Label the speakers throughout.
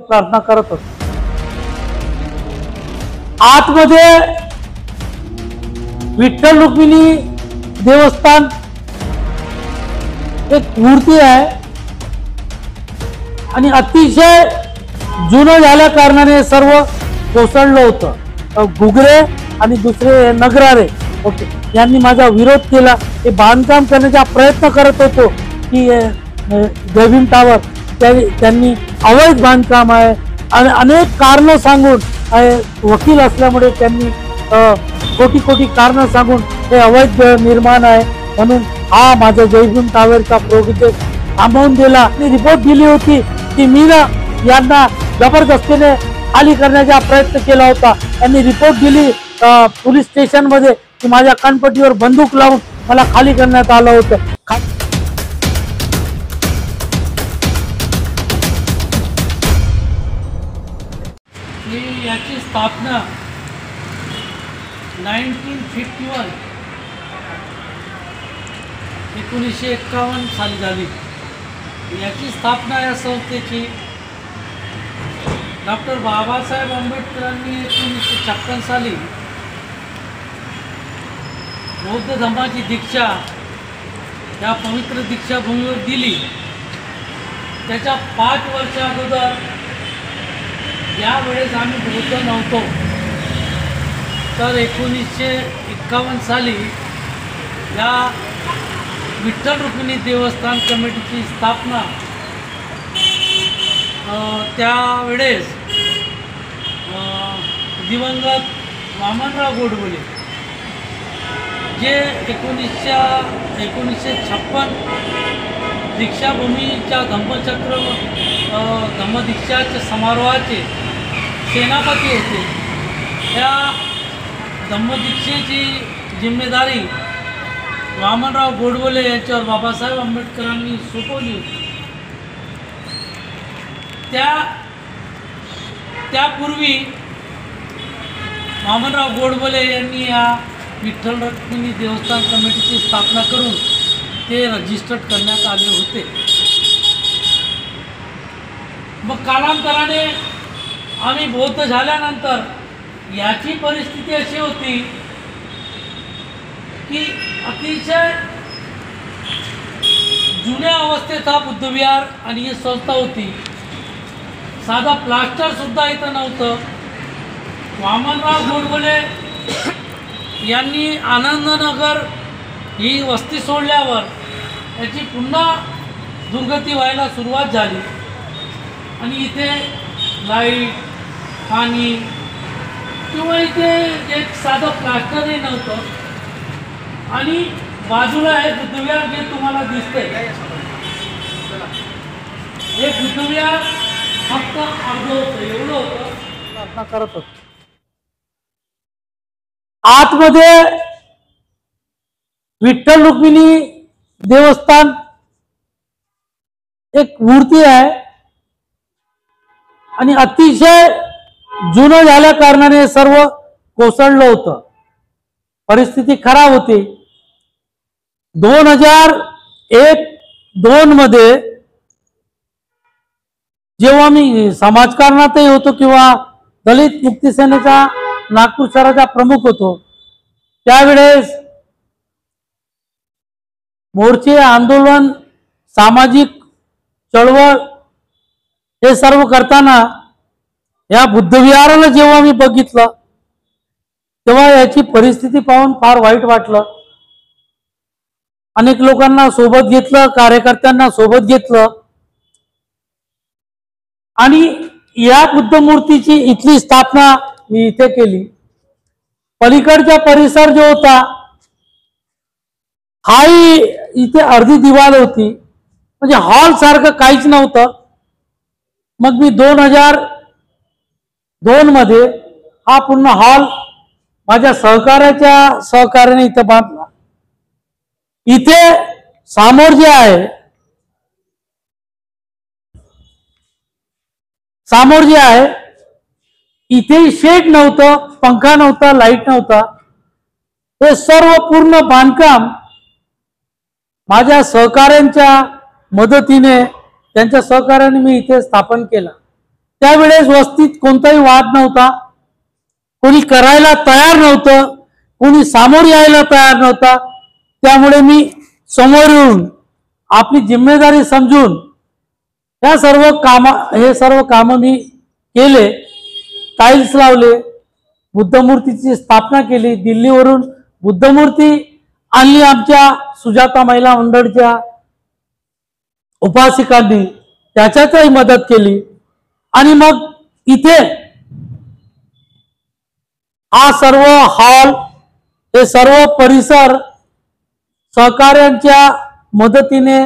Speaker 1: प्रार्थना करत होतो। आतमध्ये विठ्ठल रुक्मिणी देवस्थान एक मूर्ती आहे आणि अतिशय जुनं झाल्या कारणाने सर्व कोसळलं होतं। घुगरे आणि दुसरे नगरारे ओके यांनी माझा विरोध केला। हे बांधकाम करण्याचा प्रयत्न करत होतो की जयभीम टावर त्यांनी अवैध बांधकाम आहे आणि अनेक कारणं सांगून वकील असल्यामुळे त्यांनी कोटी कोटी कारणं सांगून हे अवैध निर्माण आहे म्हणून हा माझ्या जयभीम टावरचा प्रोजेक्ट थांबवून दिला आणि रिपोर्ट दिली होती की मी यांना जबरदस्तीने खाली करण्याचा प्रयत्न केला होता। त्यांनी रिपोर्ट दिली पोलीस स्टेशन मध्ये की माझ्या कानपट्टीवर बंदूक लावून मला खाली करण्यात आलं होतं। याची स्थापना 1951 साली झाली। याची स्थापना या संस्थेची डॉक्टर बाबासाहेब आंबेडकरांनी 1956 साली बौद्ध धर्माची दीक्षा या पवित्र दीक्षाभूमीवर दिली। त्याच्या 5 वर्ष अगोदर यावेळेस आम्ही बौद्ध नव्हतो, तर 1951 साली या विठ्ठल रुक्मिणी देवस्थान कमिटीची स्थापना त्यावेळेस दिवंगत वामनराव गोडबोले जे 1956 दीक्षाभूमीच्या धम्मदीक्षाच्या समारोहाचे सेनापती होते। त्या धम्मदीक्षेची जिम्मेदारी वामनराव गोडबोले यांच्यावर बाबासाहेब आंबेडकरांनी सोपवली होती। त्यापूर्वी वामनराव गोडबोले यांनी या विठ्ठल रुक्मिणी देवस्थान कमिटीची स्थापना करून ते रजिस्टर्ड करण्यात आले होते। मग कालांतराने आम्ही बौद्ध झाल्यानंतर याची परिस्थिती अशी होती की अतिशय जुन्या अवस्थेत हा बुद्धविहार आणि ही संस्था होती। साधा प्लास्टर सुद्धा इथं नव्हतं। वामनराव गोडबोले यांनी आनंदनगर ही वस्ती सोडल्यावर याची पुन्हा दुर्गती व्हायला सुरुवात झाली आणि इथे लाईट पाणी किंवा इथे एक साधं प्लास्टरही नव्हतं आणि बाजूला हे बुद्धविहार जे तुम्हाला दिसतंय हे बुद्धविहार फक्त अर्ध होतं, एवढं होतं प्रार्थना करत होतो। आतमध्ये विठ्ठल रुक्मिणी देवस्थान एक मूर्ती आहे आणि अतिशय जुनं झाल्या कारणाने सर्व कोसळलं होतं। परिस्थिती खराब होती। 2001-2 मध्ये जेव्हा मी समाजकारणातही होतो किंवा दलित मुक्ती सेनेचा नागपूर शहराचा प्रमुख होतो, त्यावेळेस मोर्चे आंदोलन सामाजिक चळवळ हे सर्व करताना या बुद्धविहाराला जेव्हा मी बघितलं तेव्हा याची परिस्थिती पाहून फार वाईट वाटलं। अनेक लोकांना सोबत घेतलं, कार्यकर्त्यांना सोबत घेतलं आणि या बुद्ध मूर्तीची इथली स्थापना मी इथे केली। पलीकडचा परिसर जो होता हाही इथे अर्धी दिवाल होती, म्हणजे हॉल सारखं काहीच नव्हतं। मग मी 2002 मध्ये हा पूर्ण हॉल माझ्या सहकार्याच्या सहकार्याने इथं बांधला। इथे समोर जे आहे इथे शेड नव्हतं, पंखा नव्हता, लाईट नव्हता। हे सर्व पूर्ण बांधकाम माझ्या सहकार्यांच्या मदतीने त्यांच्या सहकार्याने मी इथे स्थापन केला। त्यावेळेस वस्तीत कोणताही वाद नव्हता, कोणी करायला तयार नव्हतं, कोणी सामोर यायला तयार नव्हता. त्यामुळे मी समोर येऊन आपली जिम्मेदारी समजून हे सर्व काम मी केले. टाईल्स लावले, बुद्धमूर्तीची स्थापना केली, दिल्लीवरून बुद्धमूर्ती आणली आमच्या सुजाता महिला मंडळच्या उपासिकांनी, त्याच्यातही मदत केली. आणि मग इथे हा सर्व हॉल, हे सर्व परिसर सहकार्यांच्या मदतीने,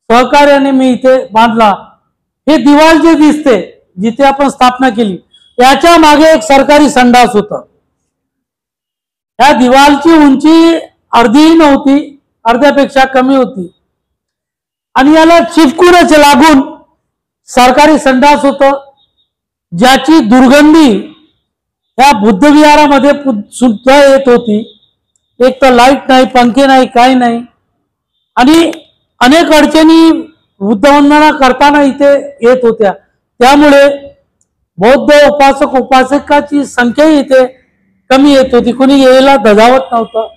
Speaker 1: सहकार्याने मी इथे बांधला. हे दिवाल जे दिसते जिथे आपण स्थापना केली, याच्या मागे एक सरकारी संडास होता. या दिवालची उंची अर्धीही नव्हती, अर्ध्यापेक्षा कमी होती. आणि याला चिपकूनच लागून सरकारी संडास होतं, ज्याची दुर्गंधी या बुद्धविहारामध्ये सुद्धा येत होती. एक तर लाईट नाही, पंखे नाही, काही नाही. आणि अनेक अडचणी बुद्धवंदना करताना इथे येत होत्या. त्यामुळे बौद्ध उपासक उपासकाची संख्या इथे कमी येत होती, कोणी यायला धजावत नव्हतं.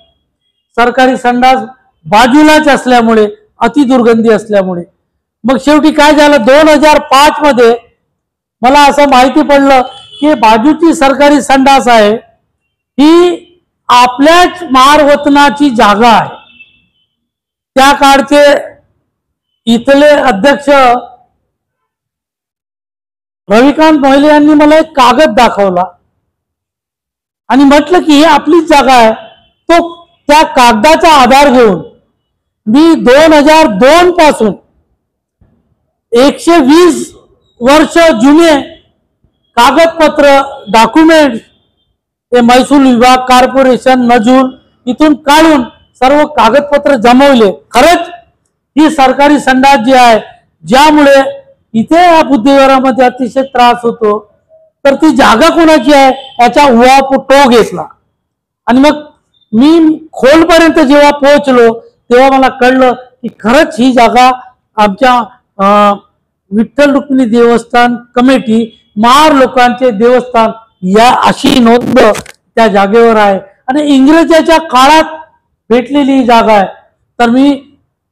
Speaker 1: सरकारी संडास बाजूलाच असल्यामुळे, अति दुर्गंधी असल्यामुळे मग शेवटी काय झालं, 2005 मध्ये मला असं माहिती पडलं की बाजूची सरकारी संडास आहे ही आपल्याच महारवतनाची जागा आहे. त्या काळचे इथले अध्यक्ष रविकांत मोहिले यांनी मला एक कागद दाखवला आणि म्हटलं की ही आपलीच जागा आहे. त्या कागदाचा आधार घेऊन मी 2002 पासून 120 वर्ष जुने कागदपत्र, डॉक्युमेंट, ते महसूल विभाग, कॉर्पोरेशन, नजूल इथून काढून सर्व कागदपत्र जमवले. खरंच ही सरकारी संडास जी आहे, ज्यामुळे इथे या बुद्धविहारामध्ये अतिशय त्रास होतो, तर ती जागा कोणाची आहे याचा उहापोह घेतला. आणि मग मी खोलपर्यंत जेव्हा पोहोचलो तेव्हा मला कळलं की खरंच ही जागा आमच्या विठ्ठल रुक्मिणी देवस्थान कमिटी, महार लोकांचे देवस्थान या अशी नोंद त्या जागेवर आहे. आणि इंग्रजाच्या काळात भेटलेली ही जागा आहे. तर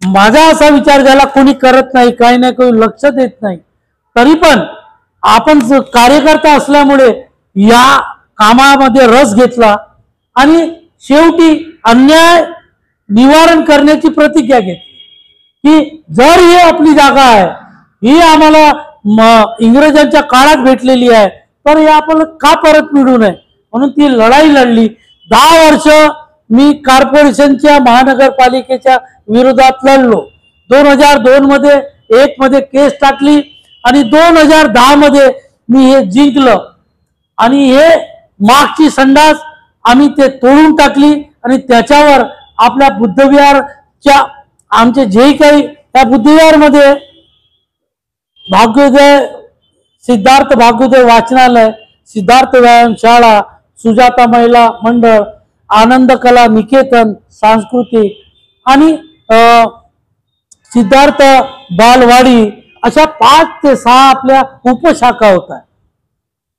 Speaker 1: माझा असा विचार झाला, कोणी करत नाही, काही नाही, कोणी लक्ष देत नाही. तरी पण आपण कार्यकर्ता असल्यामुळे या कामामध्ये रस घेतला आणि शेवटी अन्याय निवारण करण्याची प्रतिज्ञा घेतली की जर ही आपली जागा आहे, ही आम्हाला इंग्रजांच्या काळात भेटलेली आहे, तर हे आपल्याला का परत मिळू नये, म्हणून ती लढाई लढली. 10 वर्ष मी कॉर्पोरेशनच्या, महानगरपालिकेच्या विरोधात लढलो. 2002 मध्ये केस टाकली आणि 2010 मध्ये मी हे जिंकलं. आणि हे मागची संडास आम्ही ते तोडून टाकली आणि त्याच्यावर आपल्या बुद्धविहारच्या आमचे जे काही त्या बुद्धविहारमध्ये भाग्योदय, सिद्धार्थ भाग्योदय वाचनालय, सिद्धार्थ व्यायाम शाळा, सुजाता महिला मंडळ, आनंद कला निकेतन सांस्कृतिक आणि सिद्धार्थ बालवाडी अशा 5 ते 6 आपल्या उपशाखा होत्या.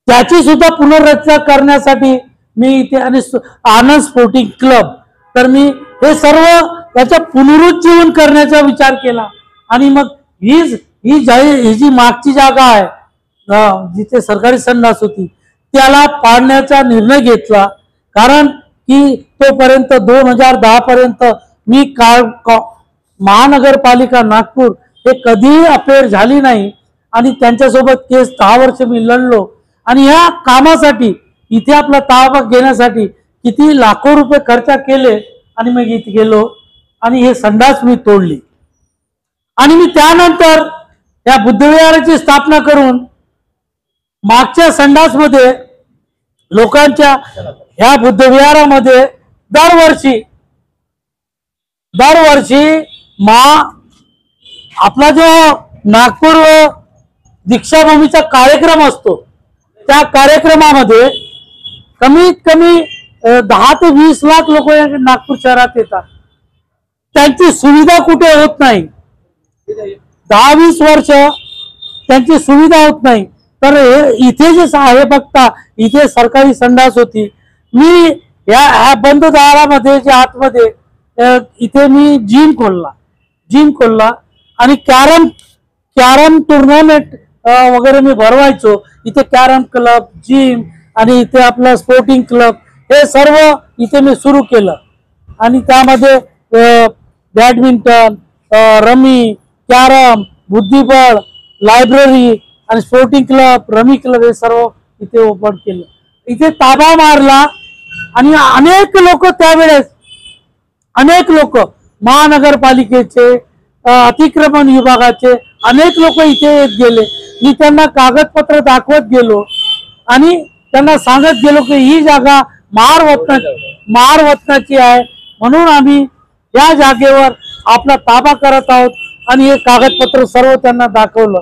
Speaker 1: त्याची सुद्धा पुनर्रचना करण्यासाठी मी इथे, आणि आनंद स्पोर्टिंग क्लब, तर मी हे सर्व याचा पुनरुज्जीवन करण्याचा विचार केला. आणि मग ही जी मागची जागा आहे जिथे सरकारी संडास होती त्याला पाडण्याचा निर्णय घेतला. कारण की तोपर्यंत 2010 पर्यंत मी महानगरपालिका नागपूर हे कधीही अफेअर झाली नाही आणि त्यांच्यासोबत केस 10 वर्ष मी लढलो. आणि या कामासाठी इथे आपला ताबा घेण्यासाठी किती लाखो रुपये खर्च केले. आणि मग इथे गेलो आणि हे संडास मी तोडली. आणि मी त्यानंतर या बुद्धविहाराची स्थापना करून मागच्या संडासमध्ये लोकांच्या ह्या बुद्धविहारामध्ये दरवर्षी आपला जो नागपूर दीक्षाभूमीचा कार्यक्रम असतो, त्या कार्यक्रमामध्ये कमीत कमी 10 ते 20 लाख लोक नागपूर शहरात येतात. त्यांची सुविधा कुठे होत नाही, 10-20 वर्ष त्यांची सुविधा होत नाही. तर इथे जे आहे बघता, इथे सरकारी संडास होती. मी ह्या बंद दारामध्ये जे आतमध्ये इथे मी जिम खोलला आणि कॅरम टुर्नामेंट वगैरे मी भरवायचो. इथे कॅरम क्लब, जिम आणि इथे आपला स्पोर्टिंग क्लब हे सर्व इथे मी सुरू केलं. आणि त्यामध्ये बॅडमिंटन, रमी, कॅरम, बुद्धिबळ, लायब्ररी आणि स्पोर्टिंग क्लब, रमी क्लब हे सर्व इथे ओपन केलं. इथे ताबा मारला आणि अनेक लोक त्यावेळेस महानगरपालिकेचे, अतिक्रमण विभागाचे अनेक लोक इथे येत गेले. मी त्यांना कागदपत्र दाखवत गेलो आणि त्यांना सांगत गेलो की ही जागा महारवतनाची आहे, म्हणून आम्ही या जागेवर आपला ताबा करत आहोत. आणि हे कागदपत्र सर्व त्यांना दाखवलं.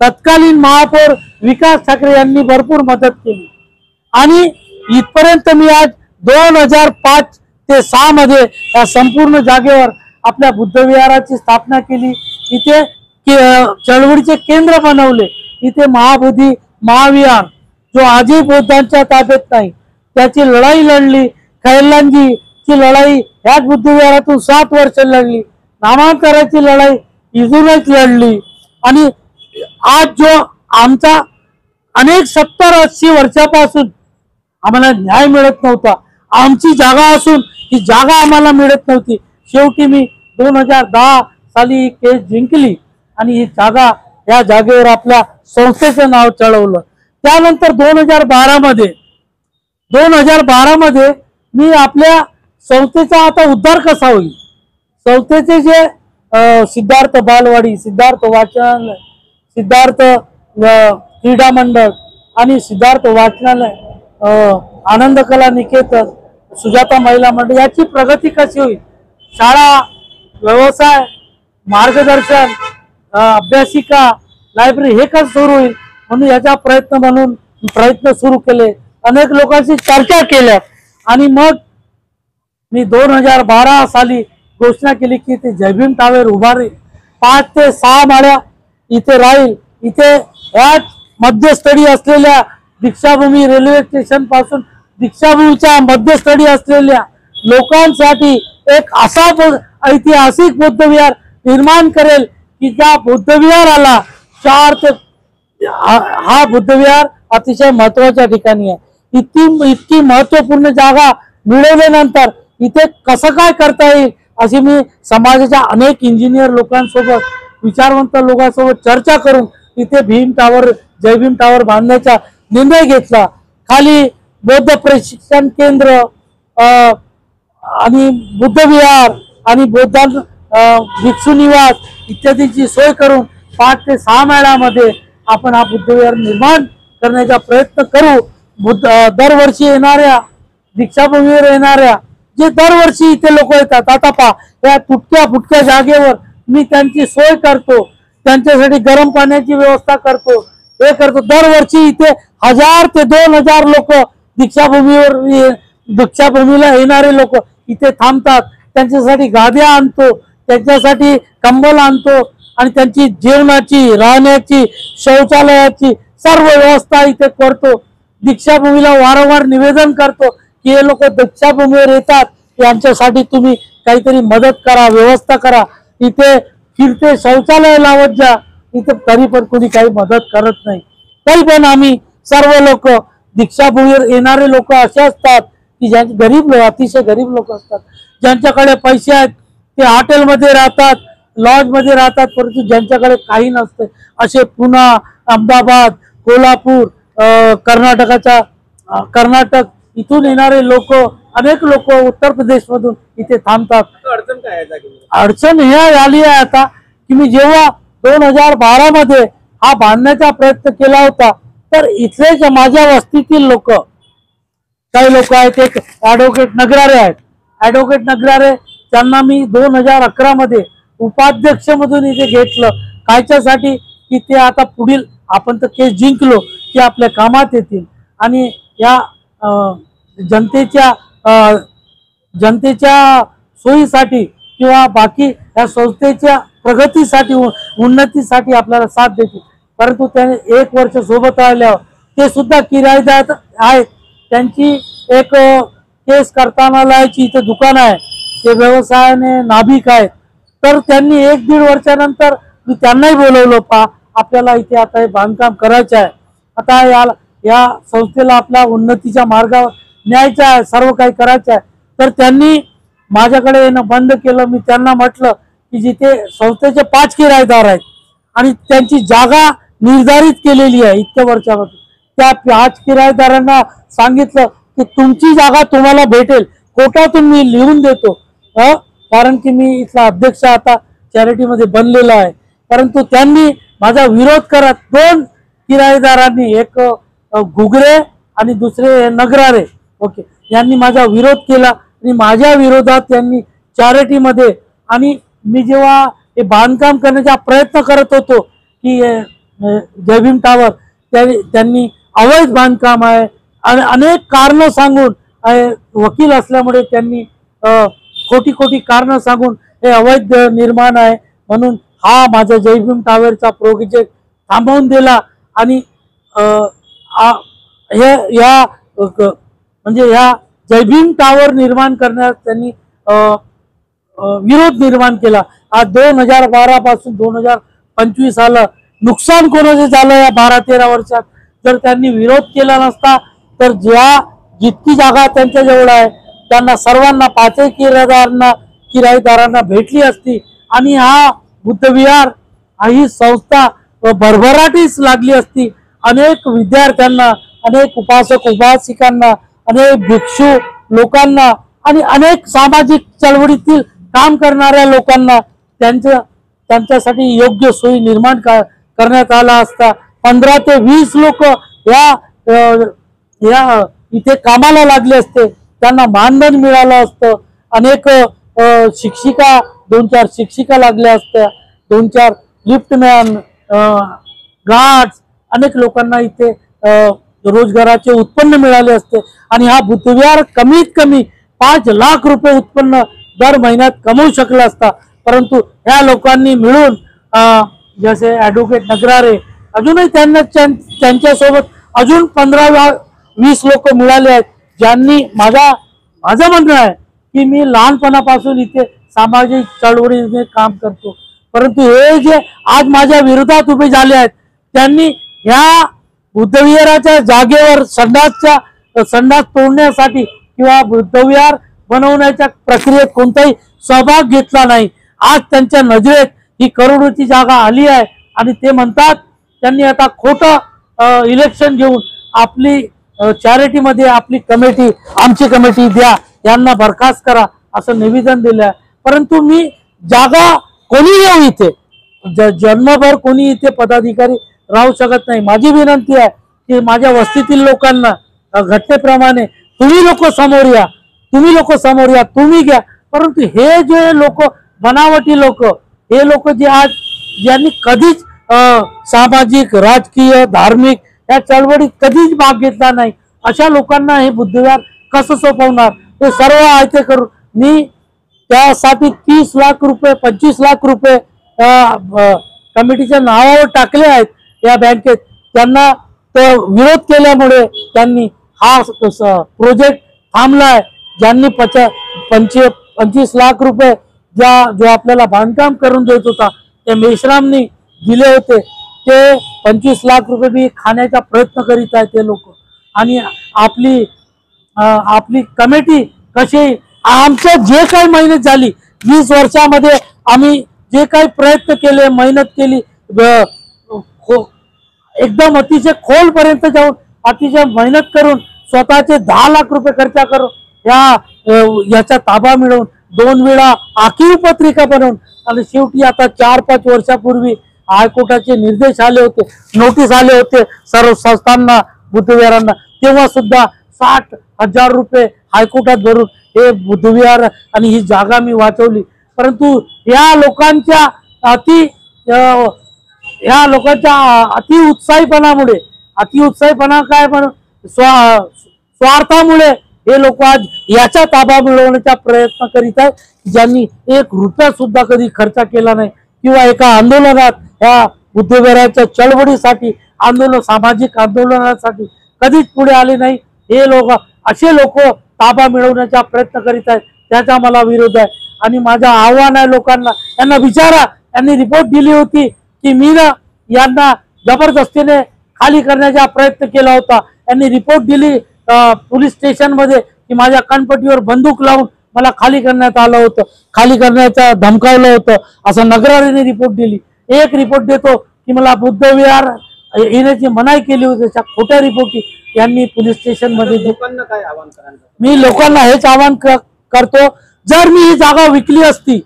Speaker 1: तत्कालीन महापौर विकास ठाकरे यांनी भरपूर मदत केली आणि इथपर्यंत मी आज 2005 ते 6 मध्ये या संपूर्ण जागेवर आपल्या बुद्धविहाराची स्थापना केली. इथे चळवळीचे केंद्र बनवले. इथे महाबोधी महाविहार जो आजही बौद्धांच्या ताब्यात नाही, त्याची लढाई लढली. खैरलांजीची लढाई ह्याच बुद्धविहारातून 7 वर्ष लढली. नामांतराची लढाई इथूनच लढली. आणि आज जो आमचा अनेक 70-80 वर्षापासून आम्हाला न्याय मिळत नव्हता, आमची जागा असून ही जागा आम्हाला मिळत नव्हती. शेवटी मी 2010 साली केस जिंकली आणि ही जागा, या जागेवर आपल्या संस्थेचं नाव चढवलं. त्यानंतर 2012 मध्ये मी आपल्या संस्थेचा आता उद्धार कसा होईल, संस्थेचे जे सिद्धार्थ बालवाडी, सिद्धार्थ वाचनालय, सिद्धार्थ क्रीडा मंडळ आणि सिद्धार्थ वाचनालय, आनंद कला निकेतन, सुजाता महिला मंडळ याची प्रगती कशी होईल, शाळा, व्यवसाय, मार्गदर्शन, अभ्यासिका, लायब्ररी हे कसं सुरू होईल, म्हणून याचा प्रयत्न सुरू केले. अनेक लोकांशी चर्चा केल्या आणि मग मी 2012 साली घोषणा केली की ते जयभीम टावर उभारेल. 5 ते 6 माळ्या इथे राहील. इथे ह्याच मध्यस्थळी असलेल्या दीक्षाभूमी रेल्वे स्टेशन पासून दीक्षाभूमीच्या मध्यस्थळी असलेल्या लोकांसाठी एक असा ऐतिहासिक बुद्धविहार निर्माण करेल की ज्या बुद्धविहाराला हा बुद्धविहार अतिशय महत्वाच्या ठिकाणी आहे. इतकी महत्वपूर्ण जागा मिळवल्यानंतर इथे कसं काय करता येईल अशी मी समाजाच्या अनेक इंजिनियर लोकांसोबत, विचारवंत लोकांसोबत चर्चा करून इथे जयभीम टावर बांधण्याचा निर्णय घेतला. खाली बौद्ध प्रशिक्षण केंद्र आणि बुद्धविहार आणि भिक्षू निवास इत्यादीची सोय करून 5 ते 6 महिन्यामध्ये आपण हा बुद्धविहार निर्माण करण्याचा प्रयत्न करू. दरवर्षी येणाऱ्या दीक्षाभूमीवर येणाऱ्या जे दरवर्षी इथे लोक येतात, आता पहा या तुटक्या फुटक्या जागेवर मी त्यांची सोय करतो, त्यांच्यासाठी गरम पाण्याची व्यवस्था करतो, हे करतो. दरवर्षी इथे 1000 ते 2000 लोक दीक्षाभूमीला येणारे लोक इथे थांबतात. त्यांच्यासाठी गाद्या आणतो, त्यांच्यासाठी कंबल आणतो आणि त्यांची जेवणाची, राहण्याची, शौचालयाची सर्व व्यवस्था इथे करतो. दीक्षाभूमीला वारंवार निवेदन करतो की हे लोक दीक्षाभूमीवर येतात, यांच्यासाठी तुम्ही काहीतरी मदत करा, व्यवस्था करा, इथे फिरते शौचालय लावत जा. इथे तरी पण कोणी काही मदत करत नाही. तरी पण आम्ही सर्व लोक दीक्षाभूमीवर येणारे लोक असे असतात की ज्यांचे अतिशय गरीब लोक असतात, ज्यांच्याकडे पैसे आहेत ते हॉटेलमध्ये राहतात, लॉजमध्ये राहतात, परंतु ज्यांच्याकडे काही नसते असे पुणे, अहमदाबाद, कोल्हापूर, कर्नाटक इथून येणारे लोक, अनेक लोक उत्तर प्रदेश मधून इथे थांबतात.
Speaker 2: अडचण काय आहे?
Speaker 1: अडचण हे आली आहे आता की मी जेव्हा 2012 मध्ये हा बांधण्याचा प्रयत्न केला होता, तर इथले माझ्या वस्तीतील लोक, काही लोक आहेत, एक ऍडव्होकेट नगरारे आहेत. ऍडव्होकेट नगरारे त्यांना मी 2011 मध्ये उपाध्यक्ष मधून इथे घेतलं. कायच्यासाठी की ते आता पुढील आपण तर केस जिंकलो की आपल्या कामात येतील आणि या जनतेच्या सोयीसाठी किंवा बाकी या संस्थेच्या प्रगतीसाठी, उन्नतीसाठी आपल्याला साथ देतील. परंतु त्याने 1 वर्ष सोबत राहिल्यावर ते सुद्धा किरायेदार आहेत. त्यांची एक केस करताना लायची इथे दुकान आहे, ते व्यवसायाने नाभिक आहेत. तर त्यांनी 1-1.5 वर्षानंतर मी त्यांनाही बोलवलं, पा आपल्याला इथे आता हे बांधकाम करायचं आहे, आता या संस्थेला आपल्या उन्नतीच्या मार्गावर न्यायचं आहे, सर्व काही करायचं आहे. तर त्यांनी माझ्याकडे येणं बंद केलं. मी त्यांना म्हटलं की जिथे संस्थेचे 5 किरायेदार आहेत आणि त्यांची जागा निर्धारित केलेली आहे इतक्या वर्षापासून, त्या 5 किरायेदारांना सांगितलं की तुमची जागा तुम्हाला भेटेल, कोर्टातून मी लिहून देतो, कारण की मी इथला अध्यक्ष आता चॅरिटीमध्ये बनलेला आहे. परंतु त्यांनी माझा विरोध करत 2 किरायेदारांनी, एक घुगरे आणि दुसरे नगरारे, ओके, यांनी माझा विरोध केला आणि माझ्या विरोधात त्यांनी चॅरिटीमध्ये, आणि मी जेव्हा हे बांधकाम करण्याचा प्रयत्न करत होतो की जय भीम टावर, त्यांनी अवैध बांधकाम आहे आणि अनेक कारणं सांगून, वकील असल्यामुळे त्यांनी खोटी कारणं सांगून हे अवैध निर्माण आहे म्हणून हा माझा जय भीम टावरचा प्रोजेक्ट थांबवून दिला. आणि ह्या जय भीम टावर निर्माण करण्यास त्यांनी विरोध निर्माण केला. आज 2012 पासून 2025 आलं, नुकसान कोणाचं झालं या 12-13 वर्षात. जर त्यांनी विरोध केला नसता तर जितकी जागा त्यांच्या जवळ आहे त्यांना सर्वांना 5 किरायेदारांना भेटली असती आणि हा बुद्धविहार ही संस्था भरभराटीस लागली असती. अनेक विद्यार्थ्यांना, अनेक उपासक उपासिकांना, अनेक भिक्षू लोकांना आणि अनेक सामाजिक चळवळीतील काम करणाऱ्या लोकांना त्यांच्यासाठी योग्य सोयी निर्माण करण्यात आला असता. 15 ते 20 लोक या इथे कामाला लागले असते, त्यांना मानधन मिळालं असतं. अनेक शिक्षिका, 2-4 शिक्षिका लागल्या असत्या, 2-4 लिफ्टमॅन, गार्ड्स, अनेक लोकांना इथे रोजगाराचे उत्पन्न मिळाले असते. आणि हा बुद्धविहार कमीत कमी 5 लाख रुपये उत्पन्न दर महिन्यात कमवू शकला असता. परंतु ह्या लोकांनी मिळून, जसे ॲडव्होकेट नगरारे, अजूनही त्यांच्यासोबत अजून 15-20 लोक मिळाले आहेत, ज्यांनी माझं म्हणणं आहे की मी लहानपणापासून इथे सामाजिक चळवळीने काम करतो, परंतु हे जे आज माझ्या विरोधात उभे झाले आहेत त्यांनी ह्या बुद्धविहाराच्या जागेवर संडास तोडण्यासाठी किंवा बुद्धविहार बनवण्याच्या प्रक्रियेत कोणताही सहभाग घेतला नाही. आज त्यांच्या नजरेत ही करोडोची जागा आली आहे आणि ते म्हणतात त्यांनी आता खोटं इलेक्शन घेऊन आपली चॅरिटीमध्ये आपली कमिटी, आमची कमिटी द्या, यांना बरखास्त करा असं निवेदन दिलं आहे. परंतु मी जागा कोणी येऊ इथे, जन्मभर कोणी इथे पदाधिकारी राहू शकत नाही. माझी विनंती आहे की माझ्या वस्तीतील लोकांना घटनेप्रमाणे तुम्ही लोक समोर या, तुम्ही घ्या. परंतु हे जे लोक, बनावटी लोक, हे लोक जे आज ज्यांनी कधीच सामाजिक, राजकीय, धार्मिक या चळवळीत कधीच भाग घेतला नाही, अशा लोकांना हे बुद्धविहार कसं सोपवणार? हे सर्व आयते करून मी त्यासाठी 30 लाख रुपये, 25 लाख रुपये कमिटीच्या नावावर टाकले आहेत या बँकेत. त्यांना विरोध केल्यामुळे त्यांनी हा प्रोजेक्ट थांबलाय. ज्यांनी 25 लाख रुपये जो आपल्याला बांधकाम करून देत होता त्या मेश्रामनी दिले होते, ते 25 लाख रुपये मी खाण्याचा प्रयत्न करीत आहे ते लोक. आणि आपली कमिटी कशी, आमचं जे काही मेहनत झाली 20 वर्षामध्ये, आम्ही जे काही प्रयत्न केले, मेहनत केली, एकदम अतिशय खोलपर्यंत जाऊन अतिशय मेहनत करून स्वतःचे 10 लाख रुपये खर्च करून याचा ताबा मिळवून 2 वेळा आखीव पत्रिका बनवून, आणि शेवटी आता 4-5 वर्षापूर्वी हायकोर्टाचे निर्देश आले होते, नोटीस आले होते सर्व संस्थांना, बुद्धविहारांना, तेव्हा सुद्धा 60,000 रुपये हायकोर्टात भरून हे बुद्धविहार आणि ही जागा मी वाचवली. परंतु या लोकांच्या अति उत्साहीपणा काय म्हणून स्वार्थामुळे हे लोक आज याचा ताबा मिळवण्याचा प्रयत्न करीत आहेत, ज्यांनी 1 रुपया सुद्धा कधी खर्च केला नाही किंवा एका आंदोलनात ह्या बुद्धविहाराच्या चळवळीसाठी सामाजिक आंदोलनासाठी कधीच पुढे आले नाही। हे लोक असे लोक ताबा मिळवण्याचा प्रयत्न करीत आहेत, त्याचा मला विरोध आहे। आणि माझं आव्हान आहे लोकांना, यांना विचारा, यांनी रिपोर्ट दिली होती की मी ना यांना जबरदस्तीने खाली करण्याचा प्रयत्न केला होता। यांनी रिपोर्ट दिली पोलीस स्टेशन मध्ये की माझ्या कानपट्टीवर बंदूक लावून मला खाली करण्यात आलं होतं, खाली करण्याचा धमकावलं होतं, असं नगरारीने रिपोर्ट दिली। एक रिपोर्ट देतो की मला बुद्धविहार येण्याची मनाई केली होती, त्या खोट्या रिपोर्टी यांनी पोलीस स्टेशन मध्ये
Speaker 2: लोकांना काय आवाहन करायचं?
Speaker 1: मी लोकांना हेच आवाहन करतो, जर मी ही जागा विकली असती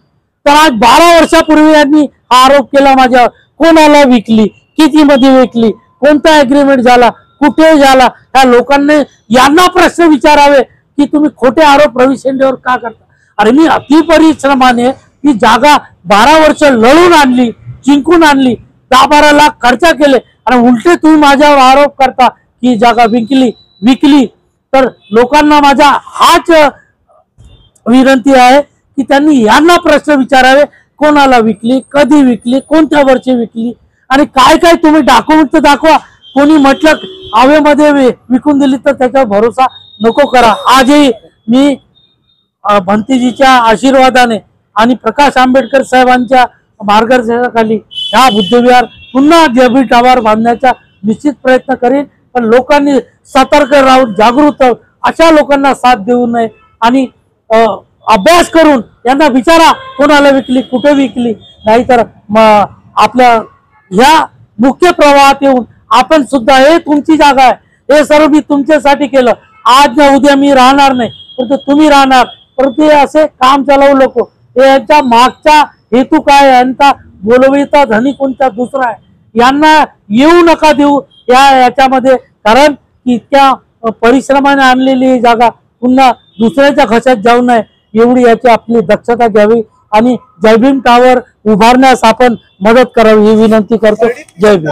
Speaker 1: तर आज 12 वर्षापूर्वी यांनी हा आरोप केला माझ्यावर, कोणाला विकली, किती मध्ये विकली, कोणता एग्रीमेंट झाला, कुठे झाला, त्या लोकांनी यांना प्रश्न विचारावे की तुम्ही खोटे आरोप रवी शेंडेवर का करता। अरे मी अतिपरिश्रमाने ती जागा 12 वर्ष लढून आणली, जिंकून आणली, 10-12 लाख खर्च केले आणि उलटे तुम्ही माझ्यावर आरोप करता की जागा विकली। तर लोकांना माझा हाच विनंती आहे की त्यांनी यांना प्रश्न विचारावे, कोणाला विकली, कधी विकली, कोणत्या वर्षी विकली आणि काय काय तुम्ही डॉक्युमेंट दाखवा। कोणी म्हटलं आवेमध्ये विकून दिली तर त्याच्यावर भरोसा नको करा। आजही मी भंतीजीच्या आशीर्वादाने आणि प्रकाश आंबेडकर साहेबांच्या मार्गदर्शनाखाली हा बुद्धविहार पुन्हा जेबी टावर बांधण्याचा निश्चित प्रयत्न करेन, पण लोकांनी सतर्क राहून जागृत अशा लोकांना साथ देऊ नये आणि अभ्यास करून यांना विचारा कोणाला विकली, कुठे विकली, नाहीतर आपल्या ह्या मुख्य प्रवाहात येऊन आपण सुद्धा हे तुमची जागा आहे, हे सर्व मी तुमच्यासाठी केलं, आज ना उद्या मी राहणार नाही परंतु तुम्ही राहणार, परंतु हे असे काम चालवू लोक, यांच्या मागचा हेतू काय, यांचा बोलविता धनी कोणता दुसरा आहे, यांना येऊ नका देऊ याच्यामध्ये, कारण इतक्या परिश्रमाने आणलेली ही जागा पुन्हा दुसऱ्याच्या घशात जाऊ नये एवढी याची आपली दक्षता घ्यावी आणि जय भीम टावर उभारण्यास आपण मदत करावी ही विनंती करतो। जय भीम।